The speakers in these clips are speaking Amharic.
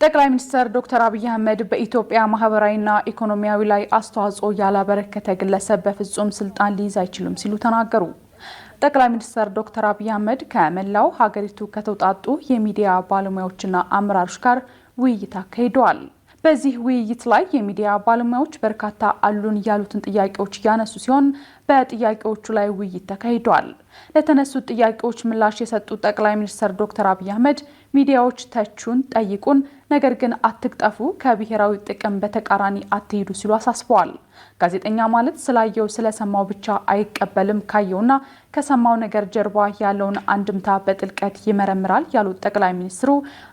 ጠቅላይ ሚኒስትር ዶክተር አብይ አህመድ በኢትዮጵያ ማህበራዊና ኢኮኖሚያዊ ላይ አስተዋጽኦ ያላበረከተ ግለሰብ በፍጹም ስልጣን ሊይዝ አይችልም ሲሉ ተናገሩ። ጠቅላይ ሚኒስትር ዶክተር አብይ አህመድ ከመላው ሀገሪቱ ከተውጣጡ የሚዲያ ባለሙያዎችና አመራሮች ጋር ውይይት አካሂደዋል። በዚህ ውይይት ላይ የሚዲያ ባለሙያዎች በርካታ አሉን ያሉትን ጥያቄዎች ያነሱ ሲሆን በጥያቄዎቹ ላይ ውይይት ተካሂዷል። ለተነሱት ጥያቄዎች ምላሽ የሰጡት ጠቅላይ ሚኒስትር ዶክተር አብይ አህመድ ሚዲያዎች ተቹን፣ ጠይቁን፣ ነገር ግን አትቅጠፉ፣ ከብሔራዊ ጥቅም በተቃራኒ አትሄዱ ሲሉ አሳስበዋል። ጋዜጠኛ ማለት ስላየው ስለሰማው ብቻ አይቀበልም፣ ካየውና ከሰማው ነገር ጀርባ ያለውን አንድምታ በጥልቀት ይመረምራል ያሉት ጠቅላይ ሚኒስትሩ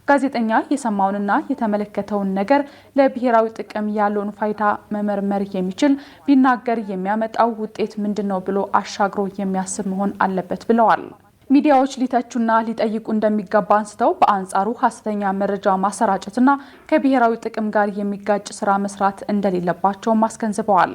ጋዜጠኛ የሰማውንና የተመለከተውን ነገር ለብሔራዊ ጥቅም ያለውን ፋይዳ መመርመር የሚችል ቢናገር የሚያመጣው ውጤት ምንድነው ብሎ አሻግሮ የሚያስብ መሆን አለበት ብለዋል። ሚዲያዎች ሊተቹና ሊጠይቁ እንደሚገባ አንስተው በአንጻሩ ሐሰተኛ መረጃ ማሰራጨትና ከብሔራዊ ጥቅም ጋር የሚጋጭ ስራ መስራት እንደሌለባቸው አስገንዝበዋል።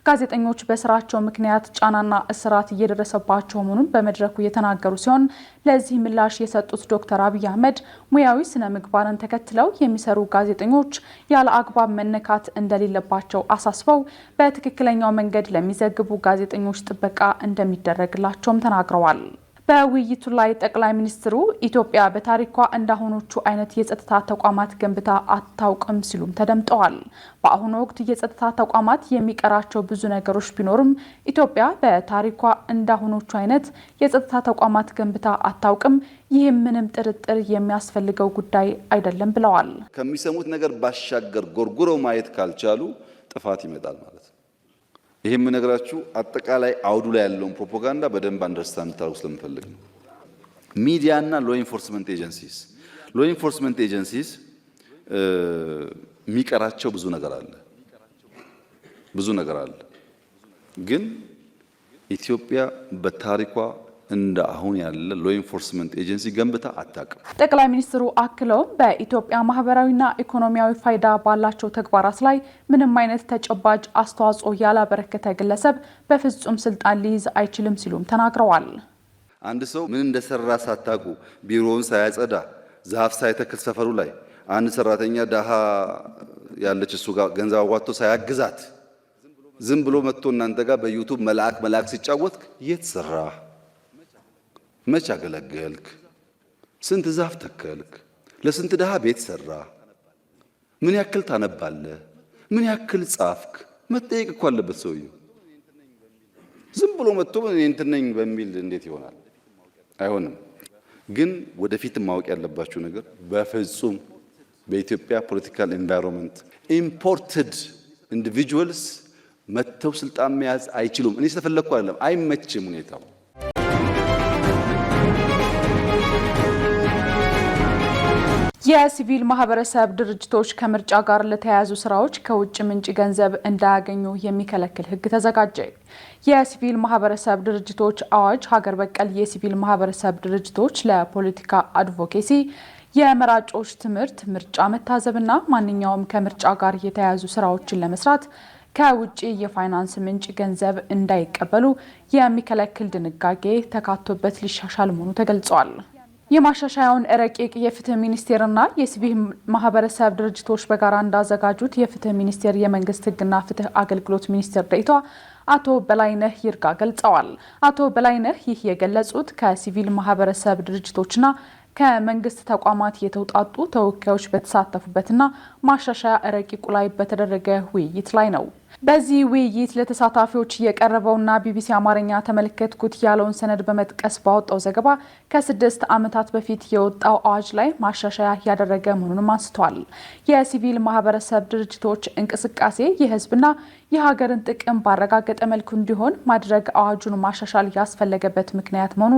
ጋዜጠኞች በስራቸው ምክንያት ጫናና እስራት እየደረሰባቸው መሆኑን በመድረኩ የተናገሩ ሲሆን ለዚህ ምላሽ የሰጡት ዶክተር አብይ አህመድ ሙያዊ ስነ ምግባርን ተከትለው የሚሰሩ ጋዜጠኞች ያለ አግባብ መነካት እንደሌለባቸው አሳስበው በትክክለኛው መንገድ ለሚዘግቡ ጋዜጠኞች ጥበቃ እንደሚደረግላቸውም ተናግረዋል። በውይይቱ ላይ ጠቅላይ ሚኒስትሩ ኢትዮጵያ በታሪኳ እንዳሁኖቹ አይነት የጸጥታ ተቋማት ገንብታ አታውቅም ሲሉም ተደምጠዋል። በአሁኑ ወቅት የጸጥታ ተቋማት የሚቀራቸው ብዙ ነገሮች ቢኖርም ኢትዮጵያ በታሪኳ እንዳሁኖቹ አይነት የጸጥታ ተቋማት ገንብታ አታውቅም፣ ይህም ምንም ጥርጥር የሚያስፈልገው ጉዳይ አይደለም ብለዋል። ከሚሰሙት ነገር ባሻገር ጎርጉረው ማየት ካልቻሉ ጥፋት ይመጣል ማለት ነው። ይሄም ነገራችሁ አጠቃላይ አውዱ ላይ ያለውን ፕሮፓጋንዳ በደንብ አንደርስታንድ ታርጉ ስለምፈልግ ነው። ሚዲያና ሎ ኢንፎርስመንት ኤጀንሲስ የሚቀራቸው ብዙ ነገር አለ። ግን ኢትዮጵያ በታሪኳ እንደ አሁን ያለ ሎ ኢንፎርስመንት ኤጀንሲ ገንብታ አታውቅም። ጠቅላይ ሚኒስትሩ አክለውም በኢትዮጵያ ማህበራዊና ኢኮኖሚያዊ ፋይዳ ባላቸው ተግባራት ላይ ምንም አይነት ተጨባጭ አስተዋጽኦ ያላበረከተ ግለሰብ በፍጹም ስልጣን ሊይዝ አይችልም ሲሉም ተናግረዋል። አንድ ሰው ምን እንደሰራ ሳታውቁ ቢሮውን ሳያጸዳ ዛፍ ሳይተክል ሰፈሩ ላይ አንድ ሰራተኛ ዳሃ ያለች እሱ ጋር ገንዘብ አዋጥቶ ሳያግዛት ዝም ብሎ መጥቶ እናንተ ጋር በዩቲዩብ መልአክ ሲጫወት የት ሰራ? መች አገለገልክ? ስንት ዛፍ ተከልክ? ለስንት ደሃ ቤት ሰራ? ምን ያክል ታነባለህ? ምን ያክል ጻፍክ? መጠየቅ እኮ አለበት ሰውየው። ዝም ብሎ መጥቶ እኔ እንትን ነኝ በሚል እንዴት ይሆናል? አይሆንም። ግን ወደፊት ማወቅ ያለባችሁ ነገር በፍጹም በኢትዮጵያ ፖለቲካል ኤንቫይሮንመንት ኢምፖርትድ ኢንዲቪጁዋልስ መተው ስልጣን መያዝ አይችሉም። እኔ ስለፈለኩ አይደለም፣ አይመችም ሁኔታው። የሲቪል ማህበረሰብ ድርጅቶች ከምርጫ ጋር ለተያያዙ ስራዎች ከውጭ ምንጭ ገንዘብ እንዳያገኙ የሚከለክል ሕግ ተዘጋጀ። የሲቪል ማህበረሰብ ድርጅቶች አዋጅ ሀገር በቀል የሲቪል ማህበረሰብ ድርጅቶች ለፖለቲካ አድቮኬሲ፣ የመራጮች ትምህርት፣ ምርጫ መታዘብና ማንኛውም ከምርጫ ጋር የተያያዙ ስራዎችን ለመስራት ከውጭ የፋይናንስ ምንጭ ገንዘብ እንዳይቀበሉ የሚከለክል ድንጋጌ ተካቶበት ሊሻሻል መሆኑ ተገልጿል። የማሻሻያውን ረቂቅ የፍትህ ሚኒስቴርና የሲቪል ማህበረሰብ ድርጅቶች በጋራ እንዳዘጋጁት የፍትህ ሚኒስቴር የመንግስት ህግና ፍትህ አገልግሎት ሚኒስትር ዴኤታ አቶ በላይነህ ይርጋ ገልጸዋል። አቶ በላይነህ ይህ የገለጹት ከሲቪል ማህበረሰብ ድርጅቶችና ከመንግስት ተቋማት የተውጣጡ ተወካዮች በተሳተፉበትና ማሻሻያ ረቂቁ ላይ በተደረገ ውይይት ላይ ነው። በዚህ ውይይት ለተሳታፊዎች የቀረበውና ቢቢሲ አማርኛ ተመለከትኩት ያለውን ሰነድ በመጥቀስ ባወጣው ዘገባ ከ6 ዓመታት በፊት የወጣው አዋጅ ላይ ማሻሻያ ያደረገ መሆኑንም አንስቷል። የሲቪል ማህበረሰብ ድርጅቶች እንቅስቃሴ የህዝብና የሀገርን ጥቅም ባረጋገጠ መልኩ እንዲሆን ማድረግ አዋጁን ማሻሻል ያስፈለገበት ምክንያት መሆኑ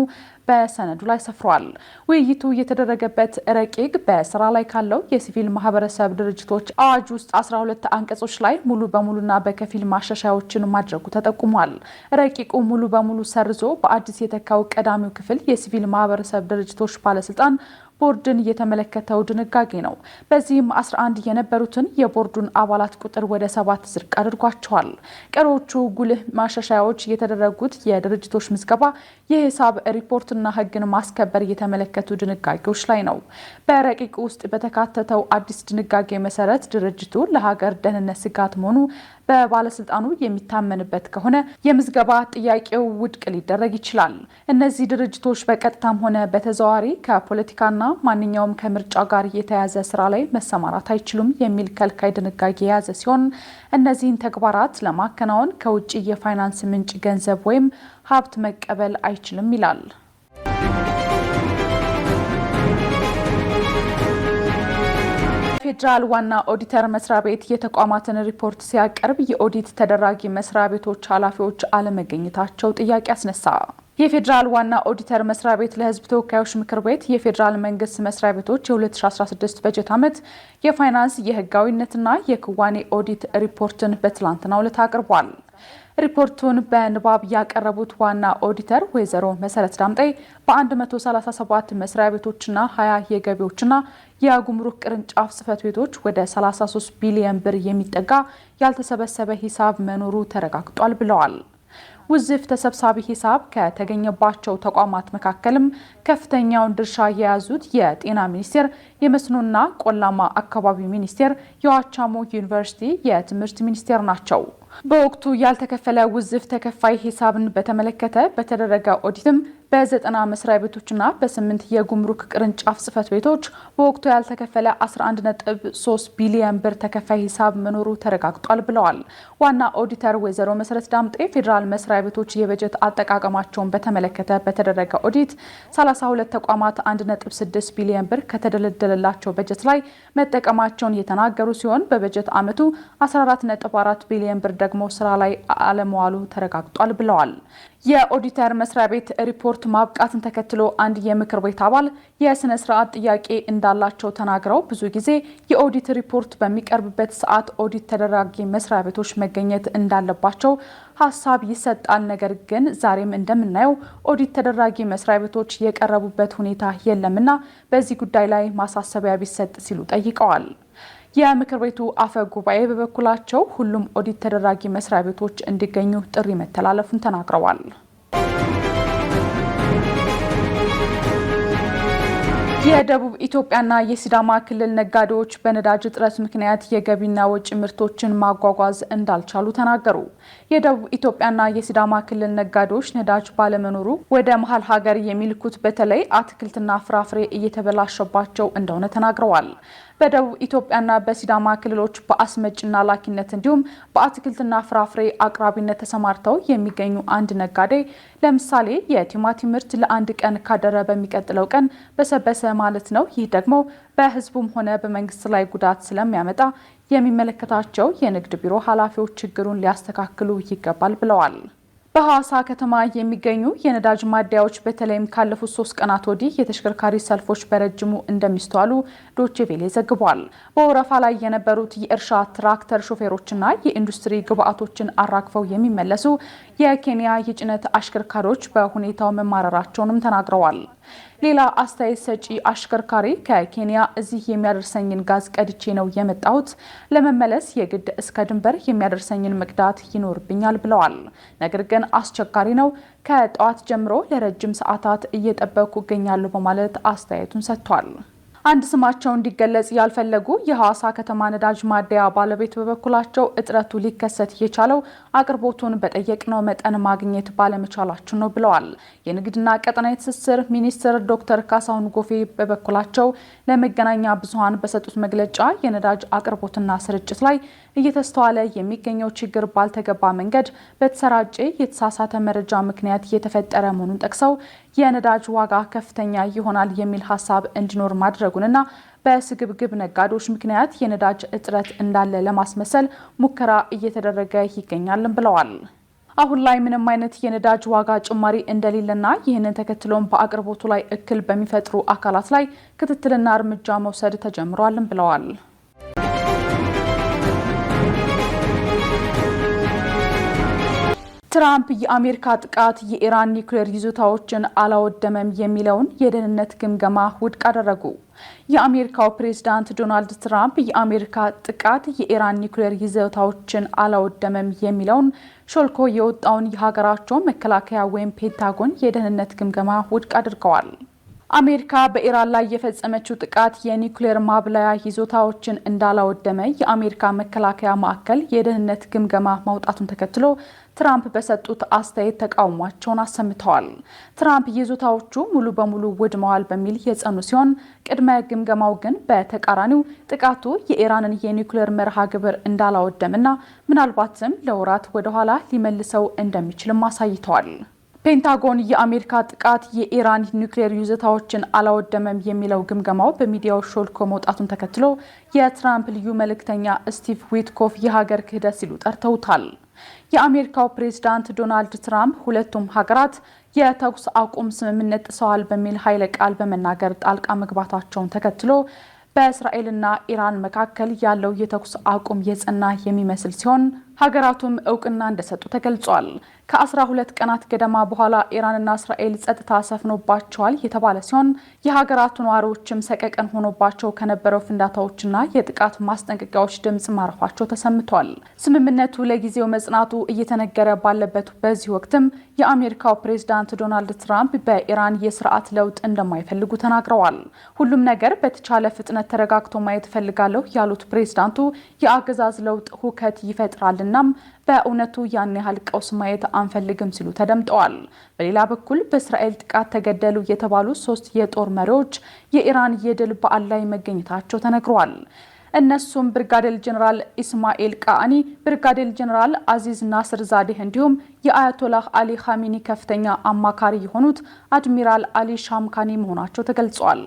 በሰነዱ ላይ ሰፍሯል። ውይይቱ የተደረገበት ረቂቅ በስራ ላይ ካለው የሲቪል ማህበረሰብ ድርጅቶች አዋጅ ውስጥ 12 አንቀጾች ላይ ሙሉ በሙሉና በከፊል ማሻሻያዎችን ማድረጉ ተጠቁሟል። ረቂቁ ሙሉ በሙሉ ሰርዞ በአዲስ የተካው ቀዳሚው ክፍል የሲቪል ማህበረሰብ ድርጅቶች ባለስልጣን ቦርድን የተመለከተው ድንጋጌ ነው። በዚህም 11 የነበሩትን የቦርዱን አባላት ቁጥር ወደ 7 ዝቅ አድርጓቸዋል። ቀሪዎቹ ጉልህ ማሻሻያዎች የተደረጉት የድርጅቶች ምዝገባ፣ የሂሳብ ሪፖርትና ሕግን ማስከበር የተመለከቱ ድንጋጌዎች ላይ ነው። በረቂቅ ውስጥ በተካተተው አዲስ ድንጋጌ መሰረት ድርጅቱ ለሀገር ደህንነት ስጋት መሆኑ በባለስልጣኑ የሚታመንበት ከሆነ የምዝገባ ጥያቄው ውድቅ ሊደረግ ይችላል። እነዚህ ድርጅቶች በቀጥታም ሆነ በተዘዋዋሪ ከፖለቲካና ማንኛውም ከምርጫ ጋር የተያያዘ ስራ ላይ መሰማራት አይችሉም የሚል ከልካይ ድንጋጌ የያዘ ሲሆን እነዚህን ተግባራት ለማከናወን ከውጭ የፋይናንስ ምንጭ ገንዘብ ወይም ሀብት መቀበል አይችልም ይላል። ፌዴራል ዋና ኦዲተር መስሪያ ቤት የተቋማትን ሪፖርት ሲያቀርብ የኦዲት ተደራጊ መስሪያ ቤቶች ኃላፊዎች አለመገኘታቸው ጥያቄ አስነሳ። የፌዴራል ዋና ኦዲተር መስሪያ ቤት ለሕዝብ ተወካዮች ምክር ቤት የፌዴራል መንግስት መስሪያ ቤቶች የ2016 በጀት ዓመት የፋይናንስ የህጋዊነትና የክዋኔ ኦዲት ሪፖርትን በትላንትናው ዕለት አቅርቧል። ሪፖርቱን በንባብ ያቀረቡት ዋና ኦዲተር ወይዘሮ መሰረት ዳምጤ በ137 መስሪያ ቤቶችና 20 የገቢዎችና የጉምሩክ ቅርንጫፍ ጽህፈት ቤቶች ወደ 33 ቢሊዮን ብር የሚጠጋ ያልተሰበሰበ ሂሳብ መኖሩ ተረጋግጧል ብለዋል። ውዝፍ ተሰብሳቢ ሂሳብ ከተገኘባቸው ተቋማት መካከልም ከፍተኛውን ድርሻ የያዙት የጤና ሚኒስቴር፣ የመስኖና ቆላማ አካባቢ ሚኒስቴር፣ የዋቻሞ ዩኒቨርሲቲ የትምህርት ሚኒስቴር ናቸው። በወቅቱ ያልተከፈለ ውዝፍ ተከፋይ ሂሳብን በተመለከተ በተደረገ ኦዲትም በ90 መስሪያ ቤቶችና በ8 የጉምሩክ ቅርንጫፍ ጽህፈት ቤቶች በወቅቱ ያልተከፈለ 11.3 ቢሊዮን ብር ተከፋይ ሂሳብ መኖሩ ተረጋግጧል ብለዋል። ዋና ኦዲተር ወይዘሮ መሰረት ዳምጤ ፌዴራል መስሪያ ቤቶች የበጀት አጠቃቀማቸውን በተመለከተ በተደረገ ኦዲት 32 ተቋማት 1.6 ቢሊዮን ብር ከተደለደለላቸው በጀት ላይ መጠቀማቸውን የተናገሩ ሲሆን በበጀት ዓመቱ 14.4 ቢሊዮን ብር ደግሞ ስራ ላይ አለመዋሉ ተረጋግጧል ብለዋል። የኦዲተር መስሪያ ቤት ሪፖርት ማብቃትን ተከትሎ አንድ የምክር ቤት አባል የስነ ስርዓት ጥያቄ እንዳላቸው ተናግረው ብዙ ጊዜ የኦዲት ሪፖርት በሚቀርብበት ሰዓት ኦዲት ተደራጊ መስሪያ ቤቶች መገኘት እንዳለባቸው ሀሳብ ይሰጣል። ነገር ግን ዛሬም እንደምናየው ኦዲት ተደራጊ መስሪያ ቤቶች የቀረቡበት ሁኔታ የለምና በዚህ ጉዳይ ላይ ማሳሰቢያ ቢሰጥ ሲሉ ጠይቀዋል። የምክር ቤቱ አፈ ጉባኤ በበኩላቸው ሁሉም ኦዲት ተደራጊ መስሪያ ቤቶች እንዲገኙ ጥሪ መተላለፉን ተናግረዋል። የደቡብ ኢትዮጵያና የሲዳማ ክልል ነጋዴዎች በነዳጅ እጥረት ምክንያት የገቢና ወጪ ምርቶችን ማጓጓዝ እንዳልቻሉ ተናገሩ። የደቡብ ኢትዮጵያና የሲዳማ ክልል ነጋዴዎች ነዳጅ ባለመኖሩ ወደ መሀል ሀገር የሚልኩት በተለይ አትክልትና ፍራፍሬ እየተበላሸባቸው እንደሆነ ተናግረዋል። በደቡብ ኢትዮጵያና በሲዳማ ክልሎች በአስመጭና ላኪነት እንዲሁም በአትክልትና ፍራፍሬ አቅራቢነት ተሰማርተው የሚገኙ አንድ ነጋዴ ለምሳሌ የቲማቲም ምርት ለአንድ ቀን ካደረ በሚቀጥለው ቀን በሰበሰ ማለት ነው። ይህ ደግሞ በሕዝቡም ሆነ በመንግስት ላይ ጉዳት ስለሚያመጣ የሚመለከታቸው የንግድ ቢሮ ኃላፊዎች ችግሩን ሊያስተካክሉ ይገባል ብለዋል። በሐዋሳ ከተማ የሚገኙ የነዳጅ ማደያዎች በተለይም ካለፉት 3 ቀናት ወዲህ የተሽከርካሪ ሰልፎች በረጅሙ እንደሚስተዋሉ ዶቼ ቬሌ ዘግቧል። በወረፋ ላይ የነበሩት የእርሻ ትራክተር ሾፌሮችና የኢንዱስትሪ ግብዓቶችን አራግፈው የሚመለሱ የኬንያ የጭነት አሽከርካሪዎች በሁኔታው መማረራቸውንም ተናግረዋል። ሌላ አስተያየት ሰጪ አሽከርካሪ ከኬንያ እዚህ የሚያደርሰኝን ጋዝ ቀድቼ ነው የመጣሁት፣ ለመመለስ የግድ እስከ ድንበር የሚያደርሰኝን መቅዳት ይኖርብኛል ብለዋል። ነገር ግን አስቸጋሪ ነው፣ ከጠዋት ጀምሮ ለረጅም ሰዓታት እየጠበቁ ይገኛሉ በማለት አስተያየቱን ሰጥቷል። አንድ ስማቸው እንዲገለጽ ያልፈለጉ የሐዋሳ ከተማ ነዳጅ ማደያ ባለቤት በበኩላቸው እጥረቱ ሊከሰት የቻለው አቅርቦቱን በጠየቅነው መጠን ማግኘት ባለመቻላችን ነው ብለዋል። የንግድና ቀጠናዊ ትስስር ሚኒስትር ዶክተር ካሳሁን ጎፌ በበኩላቸው ለመገናኛ ብዙኃን በሰጡት መግለጫ የነዳጅ አቅርቦትና ስርጭት ላይ እየተስተዋለ የሚገኘው ችግር ባልተገባ መንገድ በተሰራጨ የተሳሳተ መረጃ ምክንያት የተፈጠረ መሆኑን ጠቅሰው የነዳጅ ዋጋ ከፍተኛ ይሆናል የሚል ሀሳብ እንዲኖር ማድረጉንና በስግብግብ ነጋዴዎች ምክንያት የነዳጅ እጥረት እንዳለ ለማስመሰል ሙከራ እየተደረገ ይገኛልን ብለዋል። አሁን ላይ ምንም አይነት የነዳጅ ዋጋ ጭማሪ እንደሌለና ይህንን ተከትሎም በአቅርቦቱ ላይ እክል በሚፈጥሩ አካላት ላይ ክትትልና እርምጃ መውሰድ ተጀምሯልን ብለዋል። ትራምፕ የአሜሪካ ጥቃት የኢራን ኒውክሌር ይዞታዎችን አላወደመም የሚለውን የደህንነት ግምገማ ውድቅ አደረጉ። የአሜሪካው ፕሬዝዳንት ዶናልድ ትራምፕ የአሜሪካ ጥቃት የኢራን ኒውክሌር ይዞታዎችን አላወደመም የሚለውን ሾልኮ የወጣውን የሀገራቸው መከላከያ ወይም ፔንታጎን የደህንነት ግምገማ ውድቅ አድርገዋል። አሜሪካ በኢራን ላይ የፈጸመችው ጥቃት የኒውክሌር ማብላያ ይዞታዎችን እንዳላወደመ የአሜሪካ መከላከያ ማዕከል የደህንነት ግምገማ ማውጣቱን ተከትሎ ትራምፕ በሰጡት አስተያየት ተቃውሟቸውን አሰምተዋል። ትራምፕ ይዞታዎቹ ሙሉ በሙሉ ወድመዋል በሚል የጸኑ ሲሆን ቅድመ ግምገማው ግን በተቃራኒው ጥቃቱ የኢራንን የኒውክሌር መርሃ ግብር እንዳላወደምና ምናልባትም ለወራት ወደኋላ ሊመልሰው እንደሚችልም አሳይተዋል። ፔንታጎን የአሜሪካ ጥቃት የኢራን ኒውክሌር ይዞታዎችን አላወደመም የሚለው ግምገማው በሚዲያው ሾልኮ መውጣቱን ተከትሎ የትራምፕ ልዩ መልእክተኛ ስቲቭ ዊትኮፍ የሀገር ክህደት ሲሉ ጠርተውታል። የአሜሪካው ፕሬዝዳንት ዶናልድ ትራምፕ ሁለቱም ሀገራት የተኩስ አቁም ስምምነት ጥሰዋል በሚል ኃይለ ቃል በመናገር ጣልቃ መግባታቸውን ተከትሎ በእስራኤልና ኢራን መካከል ያለው የተኩስ አቁም የጸና የሚመስል ሲሆን ሀገራቱም እውቅና እንደሰጡ ተገልጿል። ከ12 ቀናት ገደማ በኋላ ኢራንና እስራኤል ጸጥታ ሰፍኖባቸዋል የተባለ ሲሆን የሀገራቱ ነዋሪዎችም ሰቀቀን ሆኖባቸው ከነበረው ፍንዳታዎችና የጥቃት ማስጠንቀቂያዎች ድምጽ ማረፋቸው ተሰምቷል። ስምምነቱ ለጊዜው መጽናቱ እየተነገረ ባለበት በዚህ ወቅትም የአሜሪካው ፕሬዝዳንት ዶናልድ ትራምፕ በኢራን የስርዓት ለውጥ እንደማይፈልጉ ተናግረዋል። ሁሉም ነገር በተቻለ ፍጥነት ተረጋግቶ ማየት ፈልጋለሁ ያሉት ፕሬዝዳንቱ የአገዛዝ ለውጥ ሁከት ይፈጥራልና በእውነቱ ያን ያህል ቀውስ ማየት አንፈልግም ሲሉ ተደምጠዋል። በሌላ በኩል በእስራኤል ጥቃት ተገደሉ የተባሉ 3 የጦር መሪዎች የኢራን የድል በዓል ላይ መገኘታቸው ተነግሯል። እነሱም ብርጋዴር ጀነራል ኢስማኤል ቃኒ፣ ብርጋዴር ጀነራል አዚዝ ናስር ዛዴህ እንዲሁም የአያቶላህ አሊ ኻሜኒ ከፍተኛ አማካሪ የሆኑት አድሚራል አሊ ሻምካኒ መሆናቸው ተገልጿል።